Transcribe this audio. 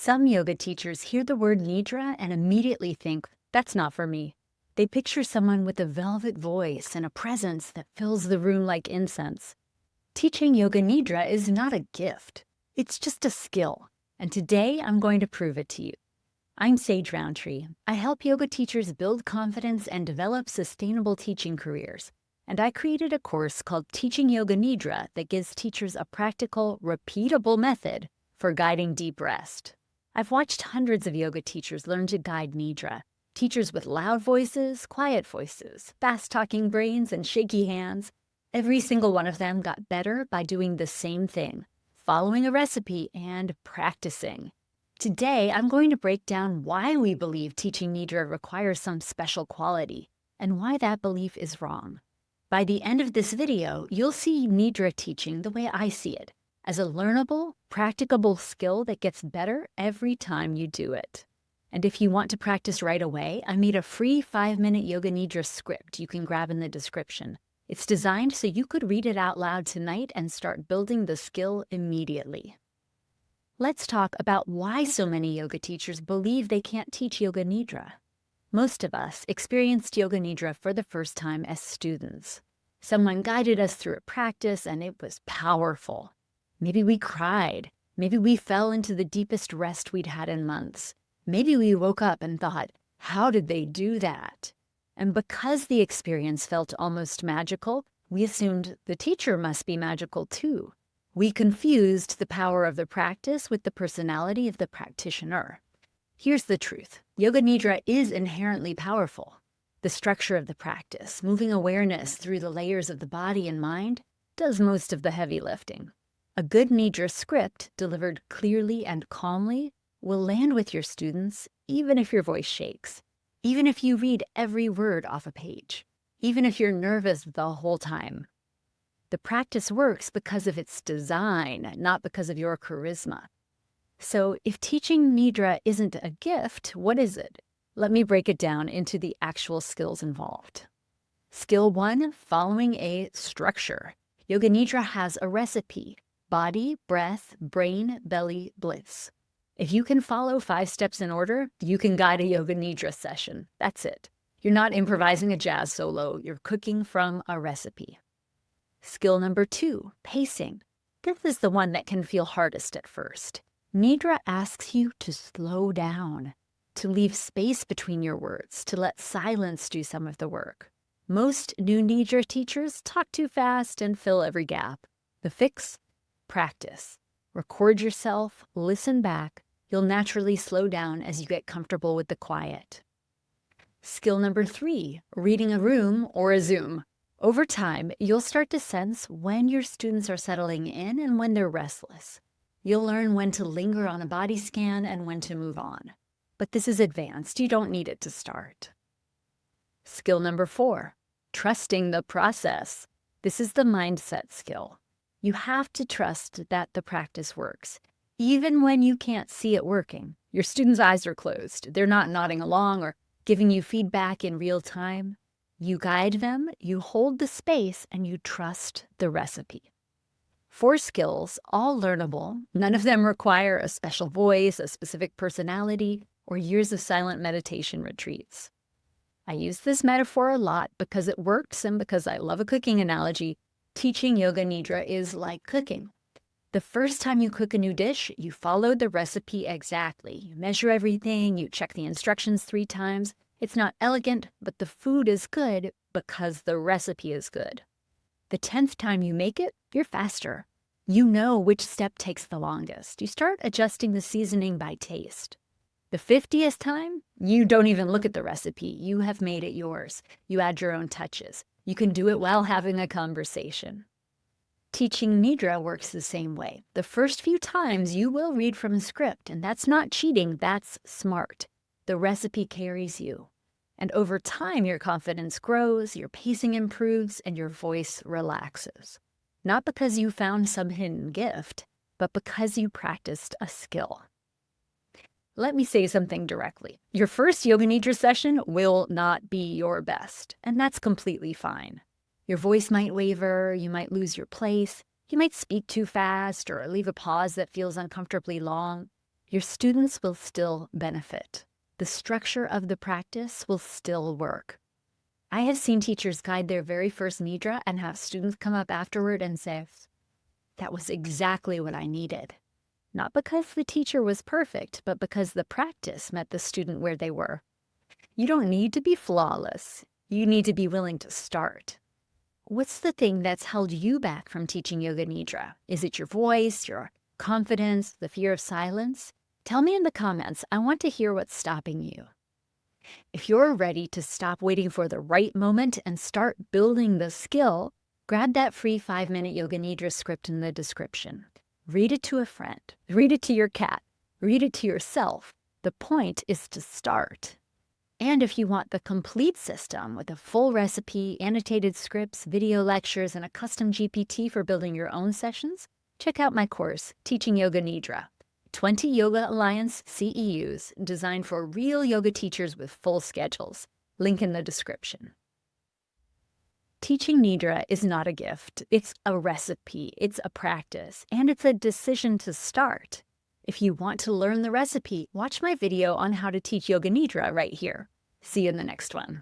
Some yoga teachers hear the word Nidra and immediately think, that's not for me. They picture someone with a velvet voice and a presence that fills the room like incense. Teaching Yoga Nidra is not a gift. It's just a skill. And today I'm going to prove it to you. I'm Sage Rountree. I help yoga teachers build confidence and develop sustainable teaching careers. And I created a course called Teaching Yoga Nidra that gives teachers a practical, repeatable method for guiding deep rest. I've watched hundreds of yoga teachers learn to guide Nidra. Teachers with loud voices, quiet voices, fast-talking brains, and shaky hands. Every single one of them got better by doing the same thing, following a recipe and practicing. Today, I'm going to break down why we believe teaching Nidra requires some special quality and why that belief is wrong. By the end of this video, you'll see Nidra teaching the way I see it, as a learnable, practicable skill that gets better every time you do it. And if you want to practice right away, I made a free 5-minute Yoga Nidra script you can grab in the description. It's designed so you could read it out loud tonight and start building the skill immediately. Let's talk about why so many yoga teachers believe they can't teach Yoga Nidra. Most of us experienced Yoga Nidra for the first time as students. Someone guided us through a practice and it was powerful. Maybe we cried. Maybe we fell into the deepest rest we'd had in months. Maybe we woke up and thought, how did they do that? And because the experience felt almost magical, we assumed the teacher must be magical too. We confused the power of the practice with the personality of the practitioner. Here's the truth. Yoga Nidra is inherently powerful. The structure of the practice, moving awareness through the layers of the body and mind, does most of the heavy lifting. A good Nidra script, delivered clearly and calmly, will land with your students even if your voice shakes, even if you read every word off a page, even if you're nervous the whole time. The practice works because of its design, not because of your charisma. So if teaching Nidra isn't a gift, what is it? Let me break it down into the actual skills involved. Skill 1, following a structure. Yoga Nidra has a recipe: body, breath, brain, belly, bliss. If you can follow 5 steps in order, you can guide a Yoga Nidra session. That's it. You're not improvising a jazz solo, you're cooking from a recipe. Skill number 2, pacing. This is the one that can feel hardest at first. Nidra asks you to slow down, to leave space between your words, to let silence do some of the work. Most new Nidra teachers talk too fast and fill every gap. The fix? Practice. Record yourself, listen back. You'll naturally slow down as you get comfortable with the quiet. Skill number 3, reading a room or a Zoom. Over time, you'll start to sense when your students are settling in and when they're restless. You'll learn when to linger on a body scan and when to move on. But this is advanced. You don't need it to start. Skill number 4, trusting the process. This is the mindset skill. You have to trust that the practice works. Even when you can't see it working, your students' eyes are closed. They're not nodding along or giving you feedback in real time. You guide them, you hold the space, and you trust the recipe. 4 skills, all learnable. None of them require a special voice, a specific personality, or years of silent meditation retreats. I use this metaphor a lot because it works and because I love a cooking analogy. Teaching Yoga Nidra is like cooking. The first time you cook a new dish, you follow the recipe exactly. You measure everything, you check the instructions 3 times. It's not elegant, but the food is good because the recipe is good. The 10th time you make it, you're faster. You know which step takes the longest. You start adjusting the seasoning by taste. The 50th time, you don't even look at the recipe. You have made it yours. You add your own touches. You can do it while having a conversation. Teaching Nidra works the same way. The first few times you will read from a script, and that's not cheating, that's smart. The recipe carries you. And over time, your confidence grows, your pacing improves, and your voice relaxes. Not because you found some hidden gift, but because you practiced a skill. Let me say something directly. Your first Yoga Nidra session will not be your best, and that's completely fine. Your voice might waver, you might lose your place, you might speak too fast or leave a pause that feels uncomfortably long. Your students will still benefit. The structure of the practice will still work. I have seen teachers guide their very first Nidra and have students come up afterward and say, "That was exactly what I needed." Not because the teacher was perfect, but because the practice met the student where they were. You don't need to be flawless. You need to be willing to start. What's the thing that's held you back from teaching Yoga Nidra? Is it your voice, your confidence, the fear of silence? Tell me in the comments. I want to hear what's stopping you. If you're ready to stop waiting for the right moment and start building the skill, grab that free 5-minute Yoga Nidra script in the description. Read it to a friend. Read it to your cat. Read it to yourself. The point is to start. And if you want the complete system with a full recipe, annotated scripts, video lectures, and a custom GPT for building your own sessions, check out my course, Teaching Yoga Nidra. 20 Yoga Alliance CEUs designed for real yoga teachers with full schedules. Link in the description. Teaching Nidra is not a gift. It's a recipe, it's a practice, and it's a decision to start. If you want to learn the recipe, watch my video on how to teach Yoga Nidra right here. See you in the next one.